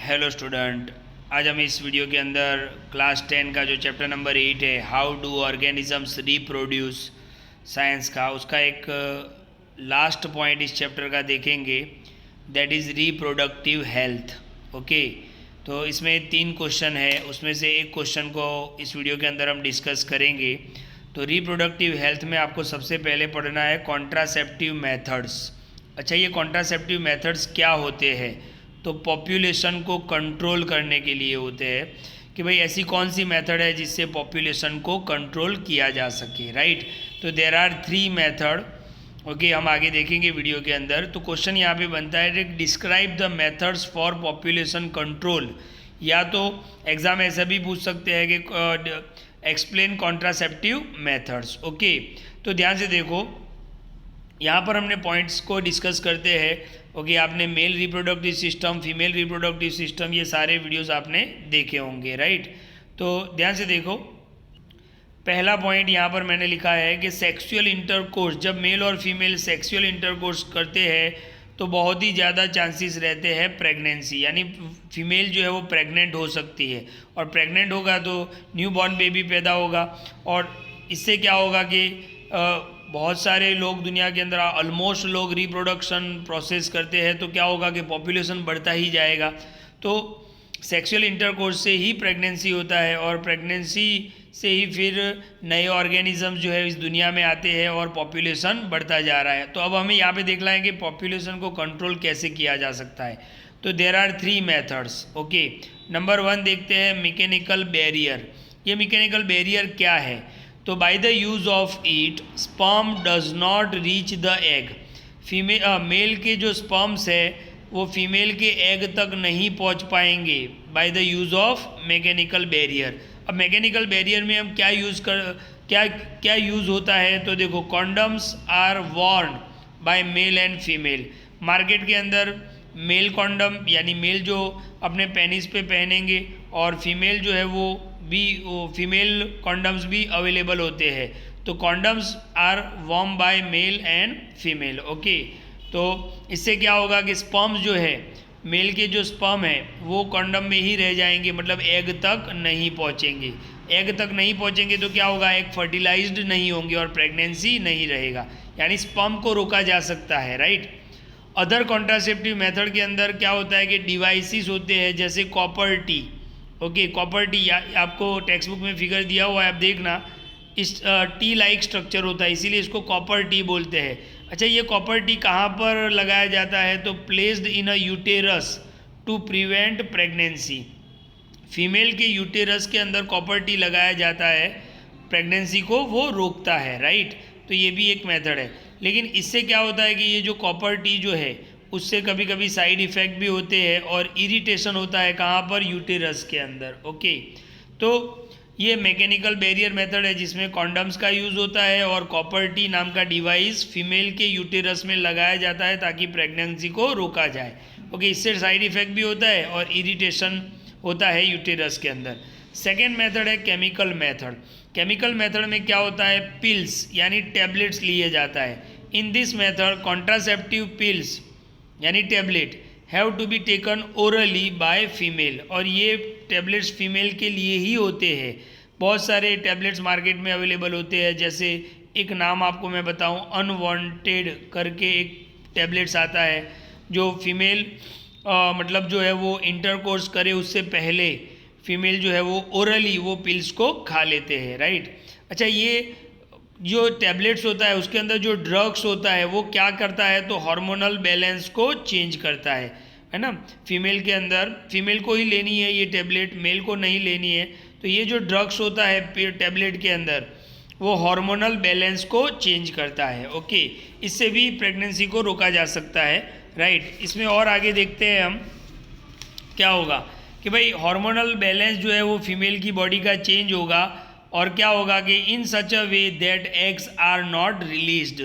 Hello student, आज हम इस वीडियो के अंदर क्लास 10 का जो चैप्टर नंबर 8 है, how do organisms reproduce, science का उसका एक लास्ट पॉइंट इस चैप्टर का देखेंगे, that is reproductive health. Okay, तो इसमें 3 क्वेश्चन है, उसमें से एक क्वेश्चन को इस वीडियो के अंदर हम डिस्कस करेंगे। तो रिप्रोडक्टिव हेल्थ में आपको सबसे पहले पढ़ना है कॉन्ट्रासेप्टिव मेथड्स। अच्छा, ये कॉन्ट्रासेप्टिव मेथड्स क्या होते हैं? तो पॉपुलेशन को कंट्रोल करने के लिए होते हैं कि भाई ऐसी कौन सी मेथड है जिससे पॉपुलेशन को कंट्रोल किया जा सके, राइट। तो देयर आर 3 मेथड। ओके, हम आगे देखेंगे वीडियो के अंदर। तो क्वेश्चन यहाँ पे बनता है, describe the methods for population control. या तो एग्जाम ऐसा भी पूछ सकते हैं कि एक्सप्लेन कॉन्ट्रासेप्टिव मेथड्स। ओके, तो ध्यान से देखो, यहाँ पर हमने पॉइंट्स को डिस्कस करते हैं। ओके, आपने male reproductive system, female reproductive system, ये सारे वीडियोस आपने देखे होंगे, राइट। तो ध्यान से देखो, पहला पॉइंट यहाँ पर मैंने लिखा है कि सेक्सुअल इंटरकोर्स, जब मेल और फीमेल सेक्सुअल इंटरकोर्स करते हैं तो बहुत ही ज़्यादा चांसेस रहते हैं प्रेगनेंसी, यानी फीमेल जो है वो प्रेग्नेंट हो सकती है, और प्रेग्नेंट होगा तो न्यू बॉर्न बेबी पैदा होगा, और इससे क्या होगा कि बहुत सारे लोग दुनिया के अंदर, ऑलमोस्ट लोग रिप्रोडक्शन प्रोसेस करते हैं, तो क्या होगा कि पॉपुलेशन बढ़ता ही जाएगा। तो सेक्सुअल इंटरकोर्स से ही प्रेगनेंसी होता है, और प्रेगनेंसी से ही फिर नए ऑर्गेनिज्म जो है इस दुनिया में आते हैं और पॉपुलेशन बढ़ता जा रहा है। तो अब हमें यहाँ पे देखना है कि पॉपुलेशन को कंट्रोल कैसे किया जा सकता है। तो there are 3 methods. Okay, number 1 देखते हैं, मैकेनिकल बैरियर। ये मैकेनिकल बैरियर क्या है? तो by the use of it sperm does not reach the egg. Male के जो स्पर्म्स है वो फीमेल के एग तक नहीं पहुंच पाएंगे by the use of mechanical barrier. अब मैकेनिकल बैरियर में हम क्या यूज़ होता है? तो देखो, condoms are worn by male and female. Market के अंदर मेल कॉन्डम यानी मेल जो अपने पेनिस पे पहनेंगे, और फीमेल जो है वो फीमेल कॉन्डम्स भी अवेलेबल होते हैं। तो condoms are worn by male and female. Okay, तो इससे क्या होगा कि स्पर्म्स जो है, मेल के जो स्पर्म है वो कॉन्डम में ही रह जाएंगे, मतलब एग तक नहीं पहुंचेंगे। एग तक नहीं पहुंचेंगे तो क्या होगा, एग फर्टिलाइज्ड नहीं होंगे और प्रेगनेंसी नहीं रहेगा, यानी स्पर्म को रोका जा सकता है, राइट। अदर कॉन्ट्रासेप्टिव मेथड के अंदर क्या होता है कि डिवाइसेस होते हैं, जैसे copper T. Okay, copper T आपको टेक्स्ट बुक में फिगर दिया हुआ है, आप देखना, इस टी लाइक स्ट्रक्चर होता है, इसीलिए इसको कॉपर टी बोलते हैं। अच्छा, ये कॉपर टी कहाँ पर लगाया जाता है? तो placed in a uterus to prevent pregnancy. Female के यूटेरस के अंदर कॉपर टी लगाया जाता है, प्रेगनेंसी को वो रोकता है, राइट। तो ये भी एक मेथड है। लेकिन इससे क्या होता है कि ये जो कॉपर टी जो है उससे कभी कभी साइड इफ़ेक्ट भी होते हैं, और इरिटेशन होता है कहाँ पर? यूटेरस के अंदर। ओके, तो ये मैकेनिकल बैरियर मेथड है जिसमें कॉन्डम्स का यूज़ होता है, और कॉपर टी नाम का डिवाइस फीमेल के यूटेरस में लगाया जाता है ताकि प्रेगनेंसी को रोका जाए। ओके, इससे साइड इफ़ेक्ट भी होता है और इरिटेशन होता है यूटेरस के अंदर। सेकेंड मेथड है केमिकल मेथड। केमिकल मेथड में क्या होता है? पिल्स यानी टैबलेट्स लिए जाता है। In this method contraceptive pills यानी tablet have to be taken orally by female, और ये टैबलेट्स फीमेल के लिए ही होते हैं। बहुत सारे टैबलेट्स मार्केट में अवेलेबल होते हैं, जैसे एक नाम आपको मैं बताऊं, अनवांटेड करके एक टैबलेट्स आता है, जो फीमेल मतलब जो है वो इंटरकोर्स करे उससे पहले फीमेल जो है वो ओरली वो पिल्स को खा लेते हैं, राइट। अच्छा, ये जो टैबलेट्स होता है उसके अंदर जो ड्रग्स होता है वो क्या करता है? तो हार्मोनल बैलेंस को चेंज करता है ना। फीमेल के अंदर फीमेल को ही लेनी है ये टैबलेट, मेल को नहीं लेनी है। तो ये जो ड्रग्स होता है टैबलेट के अंदर वो हार्मोनल बैलेंस को चेंज करता है। ओके, इससे भी प्रेगनेंसी को रोका जा सकता है, राइट। इसमें और आगे देखते हैं हम क्या होगा कि भाई हार्मोनल बैलेंस जो है वो फीमेल की बॉडी का चेंज होगा, और क्या होगा कि in such a way that eggs are not released,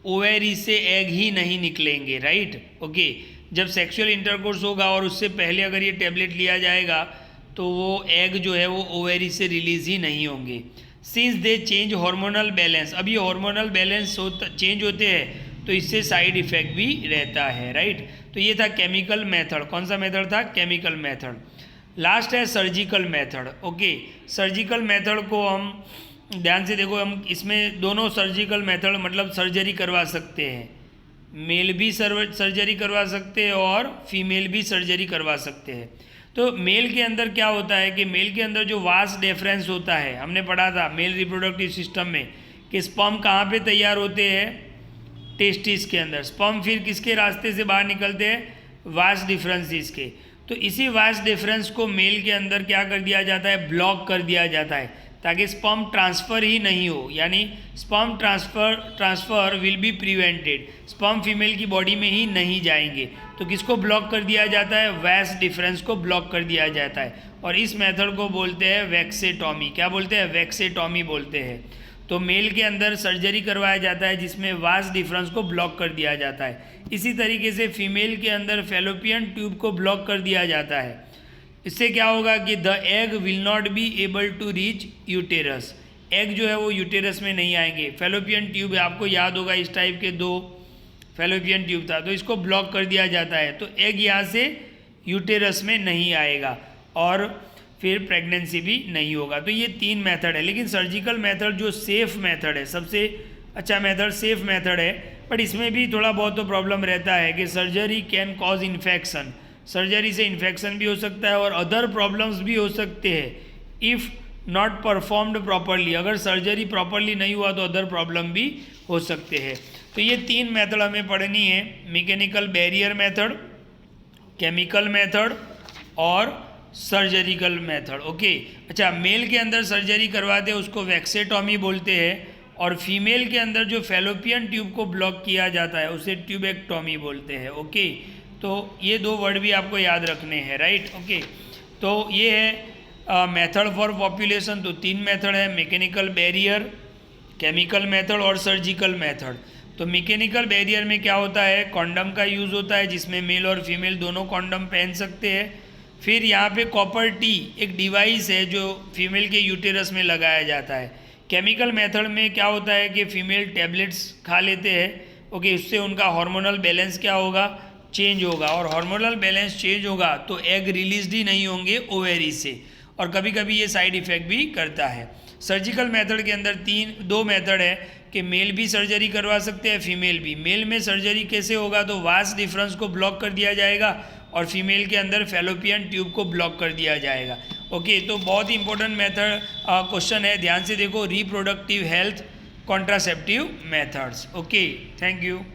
ovary से एग ही नहीं निकलेंगे, राइट। ओके, जब सेक्सुअल इंटरकोर्स होगा और उससे पहले अगर ये टैबलेट लिया जाएगा तो वो एग जो है वो ओवेरी से रिलीज़ ही नहीं होंगे। Since they change hormonal balance, अब ये हार्मोनल बैलेंस चेंज होते हैं तो इससे साइड इफेक्ट भी रहता है, राइट। तो ये था केमिकल मेथड। कौन सा मेथड था? Chemical method. लास्ट है surgical method. Okay, surgical method को हम ध्यान से देखो, हम इसमें दोनों सर्जिकल मेथड मतलब सर्जरी करवा सकते हैं, मेल भी सर्जरी करवा सकते हैं और फीमेल भी सर्जरी करवा सकते हैं। तो मेल के अंदर क्या होता है कि मेल के अंदर जो वास डिफरेंस होता है, हमने पढ़ा था मेल रिप्रोडक्टिव सिस्टम में कि स्पर्म कहाँ पे तैयार होते हैं? टेस्टिस के अंदर। स्पर्म फिर किसके रास्ते से बाहर निकलते हैं? वास डिफरेंसेस के। तो इसी वास डिफरेंस को मेल के अंदर क्या कर दिया जाता है? ब्लॉक कर दिया जाता है, ताकि स्पर्म ट्रांसफ़र ही नहीं हो, यानी sperm transfer will be prevented, sperm female की बॉडी में ही नहीं जाएंगे। तो किसको ब्लॉक कर दिया जाता है? वास डिफरेंस को ब्लॉक कर दिया जाता है, और इस मेथड को बोलते हैं वैक्सेटॉमी। क्या बोलते हैं? वैक्सेटॉमी बोलते हैं। तो मेल के अंदर सर्जरी करवाया जाता है जिसमें वास डिफरेंस को ब्लॉक कर दिया जाता है। इसी तरीके से फीमेल के अंदर फैलोपियन ट्यूब को ब्लॉक कर दिया जाता है। इससे क्या होगा कि the egg will not be able to reach uterus, egg जो है वो यूटेरस में नहीं आएंगे। फैलोपियन ट्यूब आपको याद होगा, इस टाइप के 2 फैलोपियन ट्यूब था, तो इसको ब्लॉक कर दिया जाता है, तो एग यहाँ से यूटेरस में नहीं आएगा और फिर प्रेगनेंसी भी नहीं होगा। तो ये 3 मेथड है, लेकिन सर्जिकल मेथड जो सेफ़ मेथड है, सबसे अच्छा मेथड सेफ़ मेथड है, बट इसमें भी थोड़ा बहुत तो प्रॉब्लम रहता है कि surgery can cause infection, surgery से इन्फेक्शन भी हो सकता है और अदर प्रॉब्लम्स भी हो सकते हैं इफ़ नॉट परफॉर्म्ड प्रॉपरली। अगर सर्जरी प्रॉपरली नहीं हुआ तो अदर प्रॉब्लम भी हो सकते हैं। तो ये 3 मेथड हमें पढ़नी है, mechanical barrier method, chemical method और सर्जरिकल मेथड। ओके, अच्छा, मेल के अंदर सर्जरी करवाते हैं उसको वैक्सेटॉमी बोलते हैं, और फीमेल के अंदर जो फैलोपियन ट्यूब को ब्लॉक किया जाता है उसे ट्यूबेक्टॉमी बोलते हैं। ओके, तो ये 2 वर्ड भी आपको याद रखने हैं, राइट। ओके, तो ये है मेथड फॉर पॉपुलेशन। तो 3 मेथड है, मैकेनिकल बैरियर, केमिकल मेथड और सर्जिकल मेथड। तो मैकेनिकल बैरियर में क्या होता है? कॉन्डम का यूज़ होता है जिसमें मेल और फीमेल दोनों कॉन्डम पहन सकते हैं। फिर यहाँ पे कॉपर टी एक डिवाइस है जो फीमेल के यूटेरस में लगाया जाता है। केमिकल मेथड में क्या होता है कि फीमेल टैबलेट्स खा लेते हैं, ओके, उससे उनका हार्मोनल बैलेंस क्या होगा? चेंज होगा, और हार्मोनल बैलेंस चेंज होगा तो एग रिलीज ही नहीं होंगे ओवेरी से, और कभी कभी ये साइड इफ़ेक्ट भी करता है। सर्जिकल मेथड के अंदर 2 मेथड है कि मेल भी सर्जरी करवा सकते हैं, फीमेल भी। मेल में सर्जरी कैसे होगा? तो वास डिफरेंस को ब्लॉक कर दिया जाएगा और फीमेल के अंदर फैलोपियन ट्यूब को ब्लॉक कर दिया जाएगा। ओके, तो बहुत ही इंपॉर्टेंट मेथड क्वेश्चन है, ध्यान से देखो, reproductive health contraceptive methods. Okay, thank you.